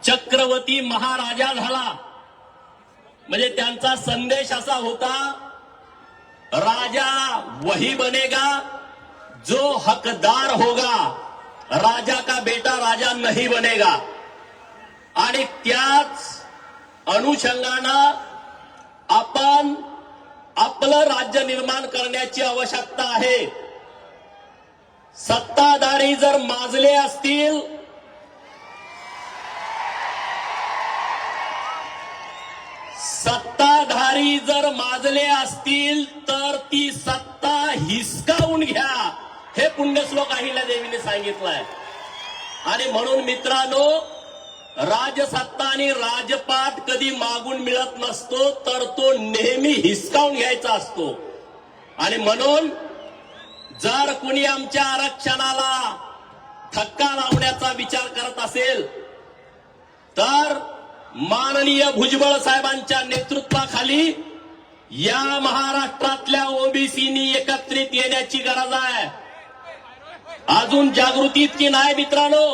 चक्रवर्ती महाराजा झाला। म्हणजे त्यांचा संदेश असा होता, राजा वही बनेगा जो हकदार होगा, राजा का बेटा राजा नहीं बनेगा। आणि त्याच अनुषंगानं आपण आपलं राज्य निर्माण करण्याची आवश्यकता आहे। सत्ताधारी जर माजले असतील, सत्ताधारी जर माजले असतील तर ती सत्ता हिसकावून घ्या, हे पुण्यश्लोक अहिल्यादेवीने सांगितलंय। आणि म्हणून मित्रांनो, राजसत्ता आणि राजपाट कधी मागून मिळत नसतो, तर तो नेहमी हिसकावून घ्यायचा असतो। आणि म्हणून जर कुणी आमच्या आरक्षणाला धक्का लावण्याचा विचार करत असेल तर माननीय भुजबळ साहेबांच्या नेतृत्वाखाली या महाराष्ट्रातल्या ओबीसीनी एकत्रित येण्याची गरज आहे। अजून जागृती इतकी नाही मित्रांनो।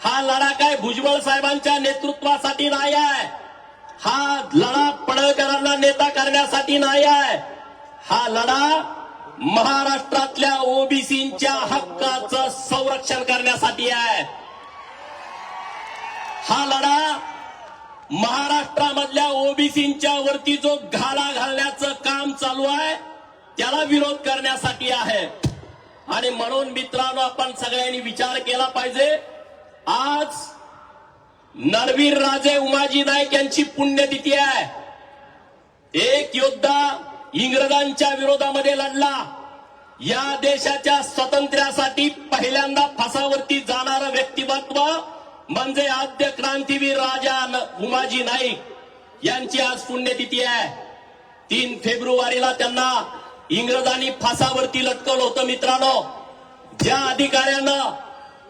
हा लढा काय भुजबळ साहेबांच्या नेतृत्वासाठी नाही आहे, हा लढा पडळकरांना नेता करण्यासाठी नाही आहे, हा लढा महाराष्ट्रातल्या ओबीसींच्या हक्काचं संरक्षण करण्यासाठी आहे। हा लढा महाराष्ट्रामधल्या ओबीसींच्या वरती जो घाला घालण्याचं काम चालू आहे त्याला विरोध करण्यासाठी आहे। आणि म्हणून मित्रांनो, आपण सगळ्यांनी विचार केला पाहिजे। आज नरवीर राजे उमाजी नाईक यांची पुण्यतिथी आहे। एक योद्धा इंग्रजांच्या विरोधामध्ये लढला, या देशाच्या स्वातंत्र्यासाठी पहिल्यांदा फासावरती जाणारं व्यक्तिमत्व म्हणजे आद्य क्रांतीवीर राजा उमाजी नाईक यांची आज पुण्यतिथी आहे। 3 फेब्रुवारीला त्यांना इंग्रजांनी फासावरती लटकवलं होतं। मित्रांनो, ज्या अधिकाऱ्यानं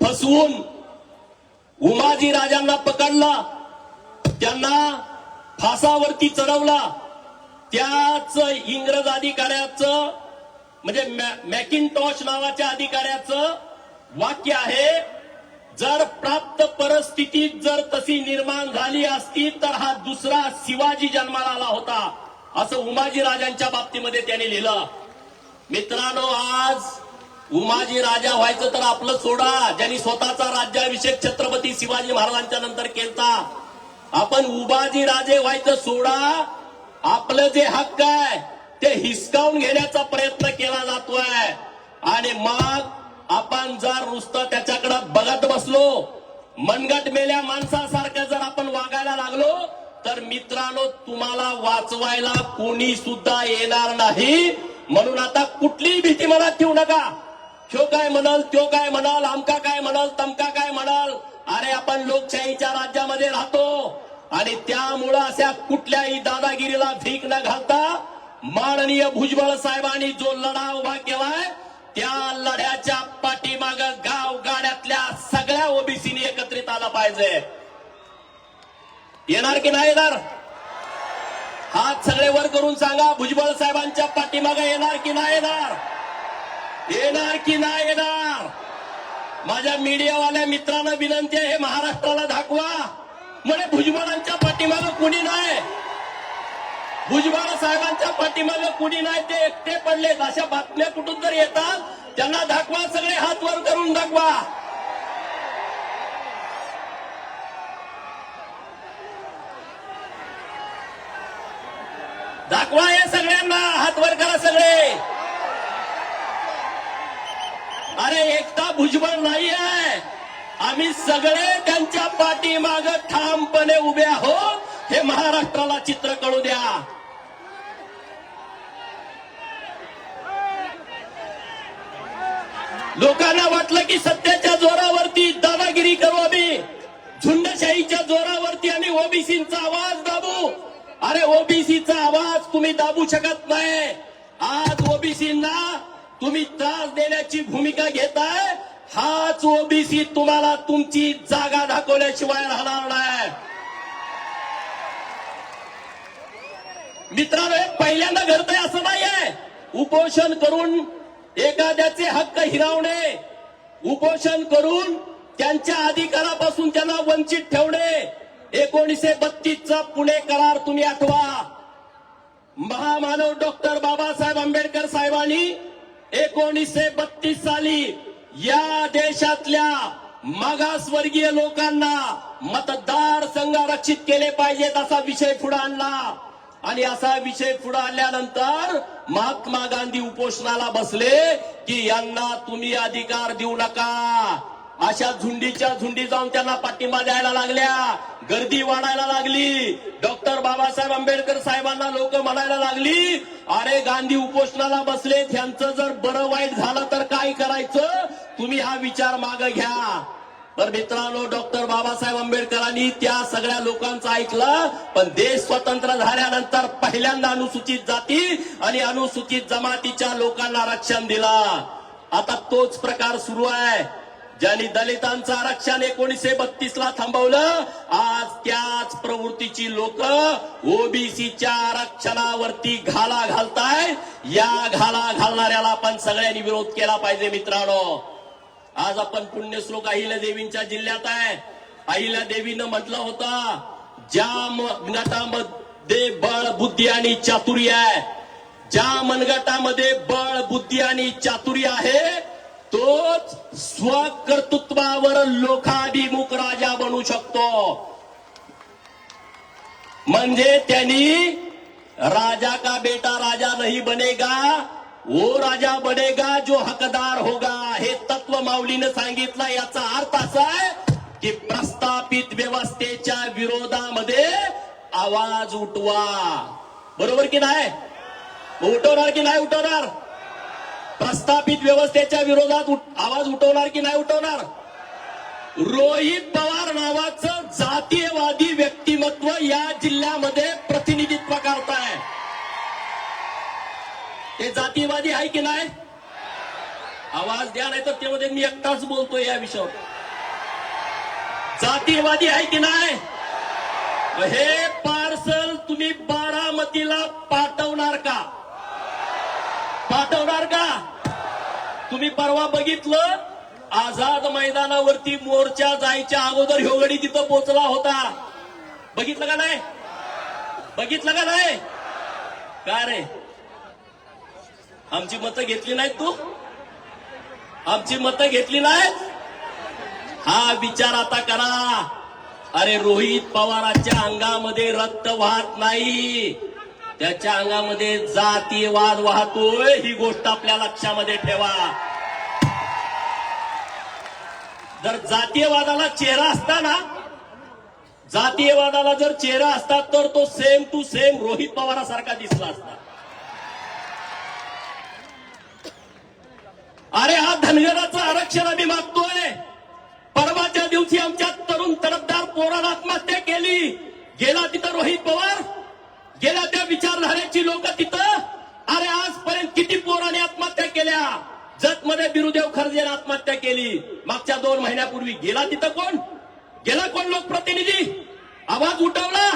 फसवून उमाजी राजांना पकडलं, त्यांना फासावरती चढवलं, त्याच इंग्रज अधिकाऱ्याचं म्हणजे मॅकिंटॉश नावाच्या अधिकाऱ्याचं वाक्य आहे, जर प्राप्त परिस्थितीत जर तशी निर्माण झाली असती तर हा दुसरा शिवाजी जन्माला आला होता, असं उमाजी राजांच्या बाबतीमध्ये त्यांनी लिहिलं। मित्रांनो, आज उमाजी राजा व्हायचं तर आपलं सोडा, ज्यांनी स्वतःचा राज्याभिषेक छत्रपती शिवाजी महाराजांच्या नंतर केलता, आपण उमाजी राजे व्हायचं सोडा, आपलं जे हक्क आहे ते हिसकावून घेण्याचा प्रयत्न केला जातोय। आणि मग आपण जर नुसतं त्याच्याकडे बघत बसलो, मनगट मेल्या माणसासारखं जर आपण वागायला लागलो तर मित्रांनो, तुम्हाला वाचवायला कोणी सुद्धा येणार नाही। म्हणून आता कुठलीही भीती मनात ठेवू नका। ह्यो काय म्हणाल, त्यो काय म्हणाल, आमका काय म्हणाल, तमका काय म्हणाल। अरे आपण लोकशाहीच्या राज्यामध्ये राहतो आणि त्यामुळं अशा कुठल्याही दादागिरीला भीक न घालता माननीय भुजबळ साहेबांनी जो लढा उभा केलाय त्या लढ्याच्या पाठीमाग गाव गाड्यातल्या सगळ्या ओबीसीनी एकत्रित आला पाहिजे। येणार की नाही येणार? हात सगळे वर करून सांगा, भुजबळ साहेबांच्या पाठीमागे येणार की नाही येणार? येणार की नाही येणार? माझ्या मीडियावाल्या मित्रांना विनंती आहे, हे महाराष्ट्राला दाखवा म्हणे भुजबळांच्या पाठीमागे कुणी नाही, भुजबळ साहेबांच्या पाठीमागे कुणी नाही, ते एकटे पडलेत। अशा बातम्या कुठून जर येतात त्यांना दाखवा, सगळे हात वर करून दाखवा। दाखवा हे सगळ्यांना, हात वर करा सगळे। अरे एकटा भुजबळ नाही आहे, आम्ही सगळे त्यांच्या पाठीमाग ठामपणे उभे आहोत, हे महाराष्ट्राला चित्र कळू द्या। लोकांना वाटलं की सत्तेच्या जोरावरती दादागिरी करू आम्ही, झुंडशाहीच्या जोरावरती आणि ओबीसींचा आवाज दाबू। अरे ओबीसीचा आवाज तुम्ही दाबू शकत नाही। आज ओबीसींना तुम्ही त्रास देण्याची भूमिका घेताय, हाच ओबीसी तुम्हाला तुमची जागा दाखवल्याशिवाय राहणार नाही। मित्रांनो, पहिल्यांदा घडतंय असं नाहीये। उपोषण करून एखाद्याचे हक्क हिरावणे, उपोषण करून त्यांच्या अधिकारापासून त्यांना वंचित ठेवणे. 1932चा पुणे करार तुम्ही आठवा. महामानव डॉक्टर बाबासाहेब आंबेडकर साहेबांनी 1932 साली या देशातल्या मागासवर्गीय लोकांना मतदार संघ आरक्षित केले पाहिजेत असा विषय पुढे आणला. आणि असा विषय पुढे आणल्यानंतर महात्मा गांधी उपोषणाला बसले की यांना तुम्ही अधिकार देऊ नका. अशा झुंडीच्या झुंडी जाऊन त्यांना पाठिंबा द्यायला लागल्या. गर्दी वाढायला लागली. डॉक्टर बाबासाहेब आंबेडकर साहेबांना लोक म्हणायला लागली, अरे गांधी उपोषणाला बसले, त्यांचं जर बरं वाईट झालं तर काय करायचं, तुम्ही हा विचार मागे घ्या. तर मित्रांनो, डॉक्टर बाबासाहेब आंबेडकरांनी त्या सगळ्या लोकांचं ऐकलं. पण देश स्वतंत्र झाल्यानंतर पहिल्यांदा अनुसूचित जाती आणि अनुसूचित जमातीच्या लोकांना आरक्षण दिला. आता तोच प्रकार सुरू आहे. ज्यांनी दलितांचं आरक्षण 1932ला थांबवलं, आज त्याच प्रवृत्तीची लोक ओबीसीच्या आरक्षणावरती घाला घालताय. या घाला घालणाऱ्याला आपण सगळ्यांनी विरोध केला पाहिजे. मित्रांनो, आज आपण पुण्यश्लोक अहिल्यादेवींच्या जिल्ह्यात आहे. अहिल्यादेवीनं म्हटलं होतं, ज्या मनगटामध्ये बळ, बुद्धी आणि चातुर्य आहे, ज्या मनगटामध्ये बळ, बुद्धी आणि चातुर्य आहे, तोच स्वकर्तृत्वावर लोकाभिमुख राजा बनू शकतो. म्हणजे त्यांनी राजा का बेटा राजा नहीं बनेगा, वो राजा बनेगा जो हकदार होगा, हे तत्व माऊलीनं सांगितलं. याचा अर्थ असा आहे की प्रस्थापित व्यवस्थेच्या विरोधामध्ये आवाज उठवा. बरोबर की नाही? उठवणार की नाही उठवणार? प्रस्थापित व्यवस्थेच्या विरोधात आवाज उठवणार की नाही उठवणार? रोहित पवार नावाचं जातीयवादी व्यक्तिमत्व या जिल्ह्यामध्ये प्रतिनिधित्व करताय. ते जातीयवादी आहे की नाही? आवाज द्या, नाही तर त्यामध्ये मी एकटाच बोलतोय या विषयावर. जातीयवादी आहे की नाही? हे पार्सल तुम्ही बारामतीला पाठवणार का? पाठवणार का? तुम्ही परवा बघितलं, आझाद मैदानावरती मोर्चा जायच्या अगोदर ह्योगडी तिथं पोहोचला होता. बघितलं का नाही? बघितलं का नाही? का रे, आमची मतं घेतली नाहीत? तू आमची मतं घेतली नाहीत? हा विचार आता करा. अरे, रोहित पवारांच्या अंगामध्ये रक्त वाहत नाही, त्याच्या अंगामध्ये जातीयवाद वाहतोय. ही गोष्ट आपल्या लक्षामध्ये ठेवा. जर जातीयवादाला चेहरा असता ना, जातीयवादाला जर चेहरा असता तर तो सेम टू सेम रोहित पवारासारखा दिसला असता. अरे, हा धनगराचं आरक्षण आम्ही मागतोय. परवाच्या दिवशी आमच्या तरुण तरफदार पोरानं आत्महत्या केली. गेला तिथं रोहित पवार, गेल्या त्या विचारधारेची लोक तिथं. अरे, आजपर्यंत किती पोराने आत्महत्या केल्या? जतमध्ये बिरुदेव खर्जेने आत्महत्या केली मागच्या 2 महिन्यापूर्वी. गेला तिथं कोण? गेला कोण लोकप्रतिनिधी? आवाज उठवला?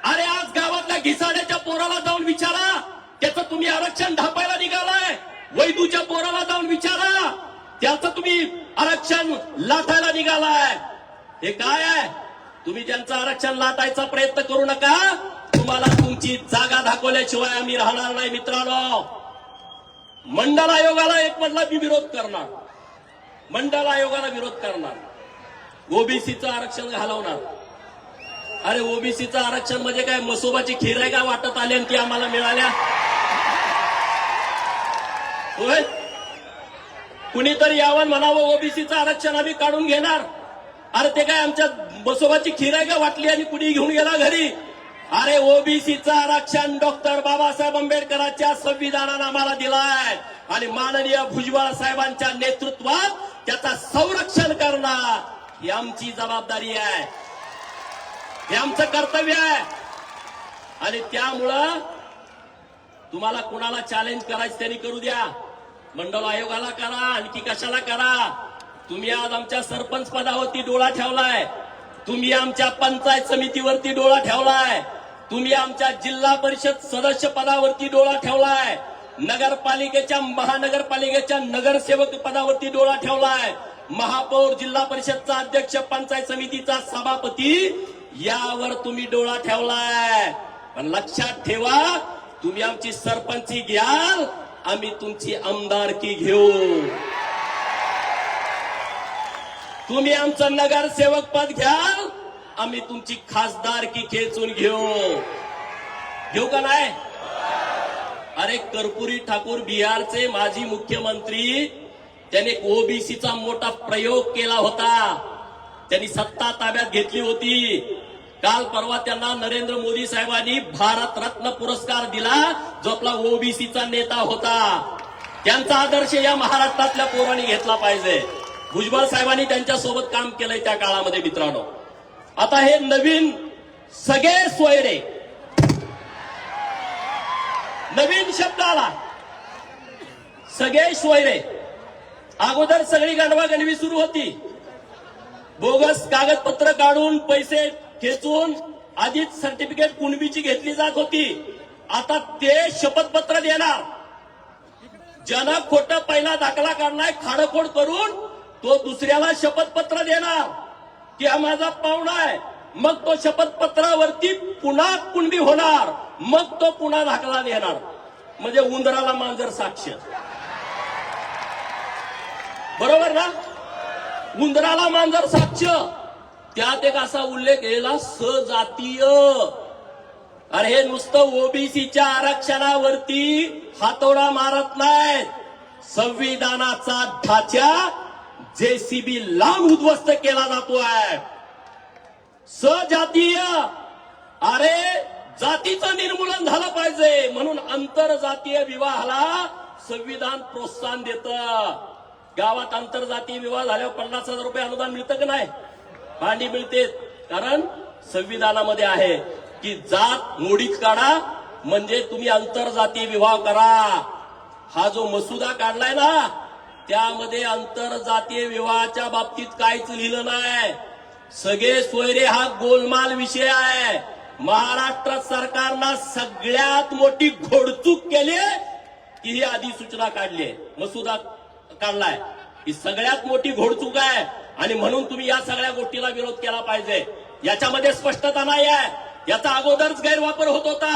अरे, आज गावातल्या घिसाड्याच्या पोराला जाऊन विचारा, त्याचं तुम्ही आरक्षण ढापायला निघालाय. वैदूच्या पोराला जाऊन विचारा, त्याचं तुम्ही आरक्षण लाटायला निघालाय. हे काय आहे? तुम्ही त्यांचं आरक्षण लाटायचा प्रयत्न करू नका. तुम्हाला तुमची जागा दाखवल्याशिवाय आम्ही राहणार नाही. मित्रांनो, मंडल आयोगाला एक म्हटला मी विरोध करणार. मंडल आयोगाला विरोध करणार. ओबीसीचं आरक्षण घालवणार. अरे, ओबीसीचं आरक्षण म्हणजे काय, मसोबाची खीर आहे का वाटत आली आणि ती आम्हाला मिळाल्या? होय, कुणीतरी यावं म्हणावं ओबीसीचं आरक्षण आम्ही काढून घेणार. अरे, ते काय आमच्या मसोबाची खीर आहे का वाटली आणि कुणी घेऊन गेला घरी? अरे, ओबीसीचं आरक्षण डॉक्टर बाबासाहेब आंबेडकरांच्या संविधानानं आम्हाला दिलाय आणि माननीय भुजबळ साहेबांच्या नेतृत्वात त्याचं संरक्षण करणं ही आमची जबाबदारी आहे, हे आमचं कर्तव्य आहे. आणि त्यामुळं तुम्हाला कुणाला चॅलेंज करायचं त्यांनी करू द्या. मंडल आयोगाला करा, आणखी कशाला करा. तुम्ही आज आमच्या सरपंच पदावरती डोळा ठेवलाय, तुम्ही आमच्या पंचायत समितीवरती डोळा ठेवलाय, तुम्ही आमच्या जिल्हा परिषद सदस्य पदावरती डोळा ठेवलाय, नगरपालिकेच्या महानगरपालिकेच्या नगरसेवक पदावरती डोळा ठेवलाय. महापौर, जिल्हा परिषदचा अध्यक्ष, पंचायत समितीचा सभापती, यावर तुम्ही डोळा ठेवलाय. पण लक्षात ठेवा, तुम्ही आमची सरपंची घ्याल, आम्ही तुमची आमदारकी घेऊ. तुम्ही आमचं नगरसेवक पद घ्याल, आम्ही तुमची खासदारकी खेचून घेऊ का नाही? अरे कर्पूरी ठाकूर बिहारचे माजी मुख्यमंत्री, त्याने ओबीसीचा मोठा प्रयोग केला होता. त्यांनी सत्ता ताब्यात घेतली होती. काल परवा त्यांना नरेंद्र मोदी साहेबांनी भारत रत्न पुरस्कार दिला, जो आपला ओबीसीचा नेता होता. त्यांचा आदर्श या महाराष्ट्रातल्या पोरांनी घेतला पाहिजे. भुजबळ साहेबांनी त्यांच्यासोबत काम केलंय त्या काळामध्ये. मित्रांनो, आता हे नवीन सगळे सोयरे, नवीन शब्द आला, सगळे सोयरे. अगोदर सगळी गणवागणवी सुरू होती. बोगस कागदपत्र काढून पैसे खेचून आधीच सर्टिफिकेट कुणबीची घेतली जात होती. आता ते शपथपत्र देणार. ज्यानं खोटं पहिला दाखला काढलाय खाडखोड करून, तो दुसऱ्याला शपथपत्र देणार की हा माझा पाहुणा आहे. मग तो शपथपत्रावरती पुन्हा कुणबी होणार, मग तो पुन्हा दाखला देणार. म्हणजे उंदराला मांजर साक्ष. बरोबर ना? उंदराला मांजर साक्ष. त्यात एक असा उल्लेख केला, सजातीय. अरे हे नुसतं ओबीसीच्या आरक्षणावरती हातोडा मारत नाहीत. संविधानाचा ढाचा जेसीबी लावून उद्ध्वस्त केला जातोय. सजातीय. अरे जातीचं निर्मूलन झालं पाहिजे, म्हणून आंतरजातीय विवाहाला संविधान प्रोत्साहन देतं. गावात आंतरजातीय विवाह झाल्यावर 50,000 रुपये अनुदान मिळतं का नाही? भांडी मिळते. कारण संविधानामध्ये आहे की जात मोडीत काढा, म्हणजे तुम्ही आंतरजातीय विवाह करा. हा जो मसुदा काढलाय ना, त्यामध्ये आंतरजातीय विवाहाच्या बाबतीत काहीच लिहिलं नाही. सगळे सोयरे हा गोलमाल विषय आहे. महाराष्ट्र सरकारनं सगळ्यात मोठी घोडचूक केली की ही अधिसूचना काढली आहे, मसुदा काढलाय. ही सगळ्यात मोठी घोडचूक आहे. आणि म्हणून तुम्ही या सगळ्या गोष्टीला विरोध केला पाहिजे. याच्यामध्ये स्पष्टता नाही आहे. याचा अगोदरच गैरवापर होत होता.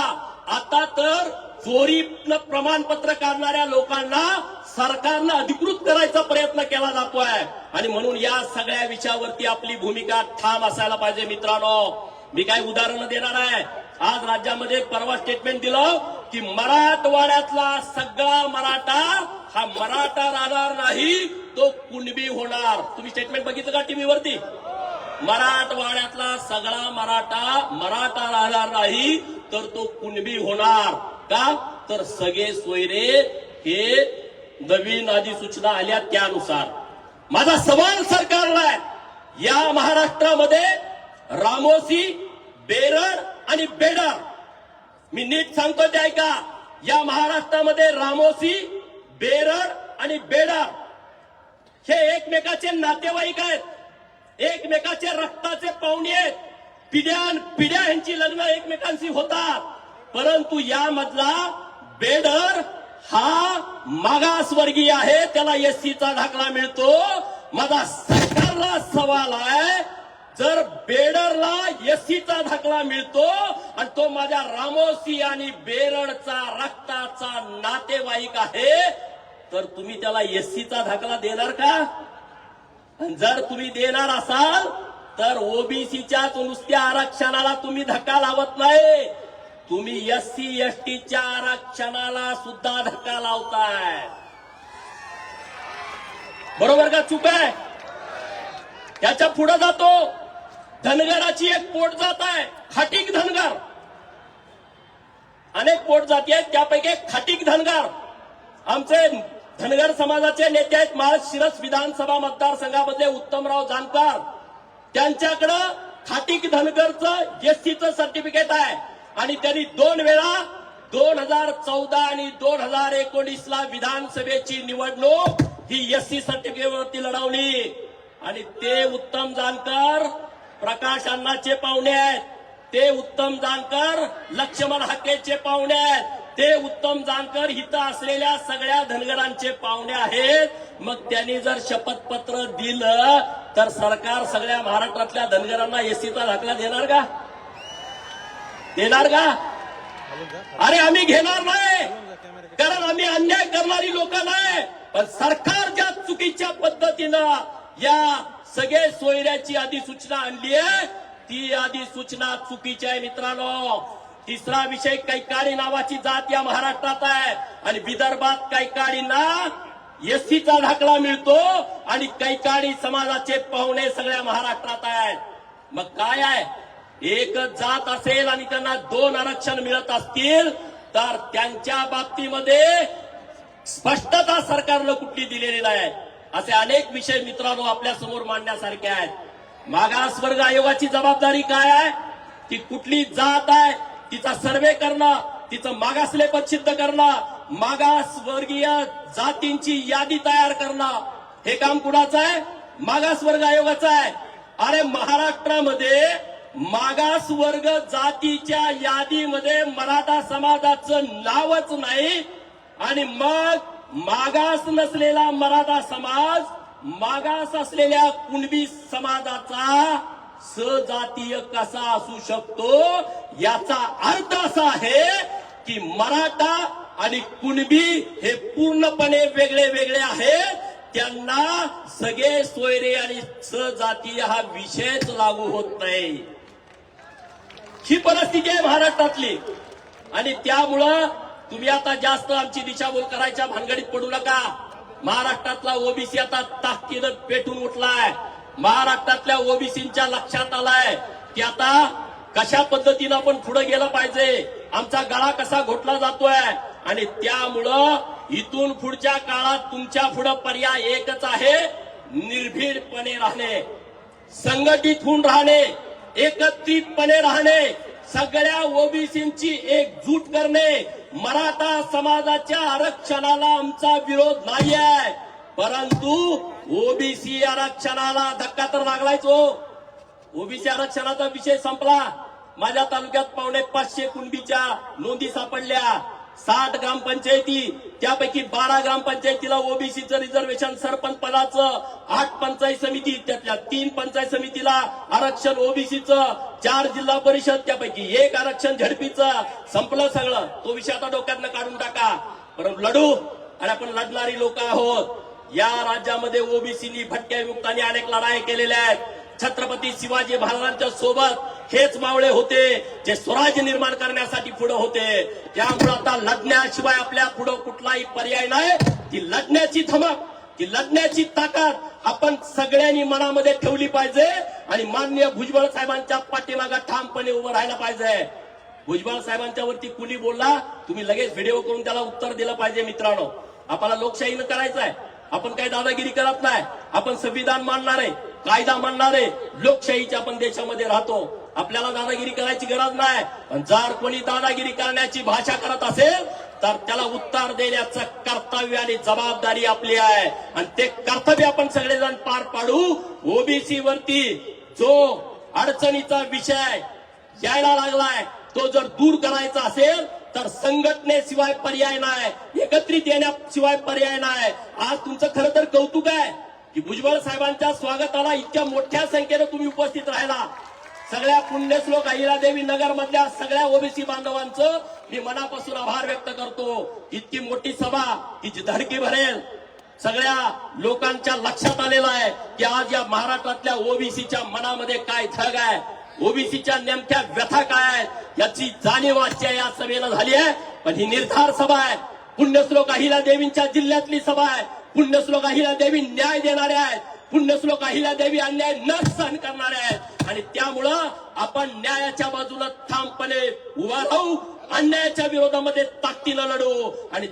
आता तर चोरीनं प्रमाणपत्र काढणाऱ्या लोकांना सरकारनं अधिकृत करायचा प्रयत्न केला जातोय. आणि म्हणून या सगळ्या विषयावरती आपली भूमिका ठाम असायला पाहिजे. मित्रांनो, मी काय उदाहरणं देणार आहे. आज राज्यामध्ये परवा स्टेटमेंट दिलं की मराठवाड्यातला सगळा मराठा हा मराठा राहणार नाही, तो कुणबी होणार. तुम्ही स्टेटमेंट बघितलं का टीव्हीवरती? मराठवाड्यातला सगळा मराठा राहणार नाही, तर तो कुणबी होणार. का? तर सगळे सोयरे हे नवीन अधिसूचना आल्या त्यानुसार. माझा सवाल सरकारला आहे, या महाराष्ट्रामध्ये रामोसी, बेरड आणि बेडर, मी नीट सांगतो ते ऐका. या महाराष्ट्रामध्ये रामोसी, बेरड आणि बेडर हे एकमेकाचे नातेवाईक आहेत, एकमेकाचे रक्ताचे पाहुणे आहेत. पिढ्या यांची लग्न एकमेकांशी होतात. परंतु यामधला बेडर हा मागासवर्गीय आहे, त्याला एससीचा दाखला मिळतो. माझा सरकारला सवाल आहे, जर बेडरला एससीचा दाखला मिळतो आणि तो माझ्या रामोसी आणि बेरडचा रक्ताचा नातेवाईक आहे, तर तुम्ही त्याला एससीचा दाखला देणार का? आणि जर तुम्ही देणार असाल तर ओबीसीच्या नुसत्या आरक्षणाला तुम्ही धक्का लावत नाही, तुम्ही एससी एसटीच्या आरक्षणाला सुद्धा धक्का लावताय. बरोबर का? चूक आहे. त्याच्या पुढे जातो. धनगराची एक पोट जात आहे, खाटीक धनगर. अनेक पोट जाती आहेत, त्यापैकी एक खाटीक धनगर. आमचे धनगर समाजाचे नेते आहेत माळशिरस विधानसभा मतदारसंघामधले उत्तमराव जानकर. त्यांच्याकडं खाटीक धनगरचं एससीचं सर्टिफिकेट आहे आणि त्यांनी 2 वेळा 2014 आणि 2019ला विधानसभेची निवडणूक ही एससी सर्टिफिकेटवरती लढवली. आणि ते उत्तम जानकर प्रकाश अण्णाचे पाहुणे आहेत. ते उत्तम जानकर लक्ष्मण हाकेचे पाहुणे आहेत. ते उत्तम जानकर इथं असलेल्या सगळ्या धनगरांचे पाहुणे आहेत। मग त्यांनी जर शपथपत्र दिलं तर सरकार सगळ्या महाराष्ट्रातल्या धनगरांना एसीचा दाखला देणार का? देणार का? अरे आम्ही घेणार नाही, कारण आम्ही अन्याय करणारी लोक नाही। पण सरकार ज्या चुकीच्या पद्धतीनं या सगळे सोयऱ्याची अधिसूचना आणली आहे ती अधिसूचना चुकीची आहे मित्रांनो। तिसरा विषय कैकाडी नावाची जात या महाराष्ट्रात आहे आणि विदर्भात कैकाडींना एससीचा दाखला मिळतो आणि कैकाडी समाजाचे पाहुणे सगळ्या महाराष्ट्रात आहेत। मग काय आहे, एकच जात असेल आणि त्यांना 2 आरक्षण मिळत असतील तर त्यांच्या बाबतीमध्ये स्पष्टता सरकारनं कुठली दिलेली नाही। असे अनेक विषय मित्रांनो आपल्या समोर मांडण्यासारखे आहेत। मागासवर्ग आयोगाची जबाबदारी काय आहे? ती कुठली जात आहे तिचा सर्वे करणं, तिचं मागासलेपद सिद्ध करणं, मागासवर्गीय जातींची यादी तयार करणं, हे काम कुणाचं आहे? मागासवर्ग आयोगाचं आहे। अरे महाराष्ट्रामध्ये मागासवर्ग जातीच्या यादीमध्ये मराठा समाजाचं नावच नाही आणि मग मागास नसलेला मराठा समाज मागास असलेल्या कुणबी समाजाचा सजातीय कसा असू शकतो? याचा अर्थ असा आहे की मराठा आणि कुणबी हे पूर्णपणे वेगळे वेगळे आहेत। त्यांना सगळे सोयरे आणि सजातीय हा विषयच लागू होत नाही। ही परिस्थिती आहे महाराष्ट्रातली आणि त्यामुळं तुम्ही आता जास्त आमची दिशाभूल करायच्या भानगडीत पडू नका। महाराष्ट्रातला ओबीसी आता ताकदीनं पेटून उठलाय। महाराष्ट्रातल्या ओबीसींच्या लक्षात आलाय की आता कशा पद्धतीनं आपण पुढे गेलं पाहिजे, आमचा गळा कसा घोटला जातोय आणि त्यामुळं इथून पुढच्या काळात तुमच्या पुढे पर्याय एकच आहे, निर्भीडपणे राहणे, संघटित होऊन राहणे, एकत्रितपणे राहणे, सगळ्या ओबीसींची एकजूट करणे। मराठा समाजाच्या आरक्षणाला आमचा विरोध नाही आहे, परंतु ओबीसी आरक्षणाला धक्का तर लागलाच हो। ओबीसी आरक्षणाचा विषय संपला। माझ्या तालुक्यात 550 कुणबीच्या नोंदी सापडल्या, 60 ग्रामपंचायती, त्यापैकी 12 ग्रामपंचायतीला ओबीसीचं रिझर्वेशन सरपंच पदाचं, 8 पंचायत समिती, त्यातल्या 3 पंचायत समितीला आरक्षण ओबीसीचं, 4 जिल्हा परिषद, त्यापैकी 1 आरक्षण झडपीचं। संपलं सगळं, तो विषय आता डोक्यातनं काढून टाका। परंतु लढू आणि आपण लढणारी लोक आहोत। या राज्यामध्ये ओबीसीनी भटक्याविमुक्तांनी अनेक लढाई केलेल्या आहेत। छत्रपती शिवाजी महाराजांच्या सोबत हेच मावळे होते जे स्वराज्य निर्माण करण्यासाठी पुढे होते। त्यामुळे आता लढण्याशिवाय आपल्या पुढे कुठलाही पर्याय नाही। ती लढण्याची धमक, ती लढण्याची ताकद आपण सगळ्यांनी मनामध्ये ठेवली पाहिजे आणि माननीय भुजबळ साहेबांच्या पाठीमागे ठामपणे उभं राहायला पाहिजे। भुजबळ साहेबांच्या वरती कुणी बोलला, तुम्ही लगेच व्हिडिओ करून त्याला उत्तर दिलं पाहिजे। मित्रांनो, आपल्याला लोकशाहीनं करायचं आहे, आपण काही दादागिरी करत नाही, आपण संविधान मानणारे, कायदा मानणारे, लोकशाहीच्या आपण देशामध्ये राहतो। आपल्याला दादागिरी करायची गरज नाही, पण जर कोणी दादागिरी करण्याची भाषा करत असेल तर त्याला उत्तर देण्याचं कर्तव्य आणि जबाबदारी आपली आहे आणि ते कर्तव्य आपण सगळेजण पार पाडू। ओबीसी वरती जो अडचणीचा विषय यायला लागलाय तो जर दूर करायचा असेल तर संघटनेशिवाय पर्याय नाही, एकत्रित येण्याशिवाय पर्याय नाही। आज तुमचं खरं तर कौतुक आहे की भुजबळ साहेबांच्या स्वागताला इतक्या मोठ्या संख्येने तुम्ही उपस्थित राहिला। सगळ्या पुण्यश्लोक अहिल्यादेवी नगर मधल्या सगळ्या ओबीसी बांधवांचं मी मनापासून आभार व्यक्त करतो। इतकी मोठी सभा ही धडकी भरेल, सगळ्या लोकांच्या लक्षात आलेलं आहे की आज या महाराष्ट्रातल्या ओबीसीच्या मनामध्ये काय धग आहे, ओबीसीच्या नेमक्या व्यथा काय आहेत याची जाणीव आजच्या या सभेला झाली आहे। पण ही निर्धार सभा आहे, पुण्यश्लोक अहिल्यादेवींच्या जिल्ह्यातली सभा आहे। पुण्यश्लोक अहिल्यादेवी न्याय देणारे आहेत, पुण्यश्लोक अहिल्यादेवी अन्याय न सहन करणारे आहेत आणि त्यामुळं आपण न्यायाच्या बाजूला ठामपणे उभा राहू, अन्यायाच्या विरोधामध्ये ताकदीनं लढू आणि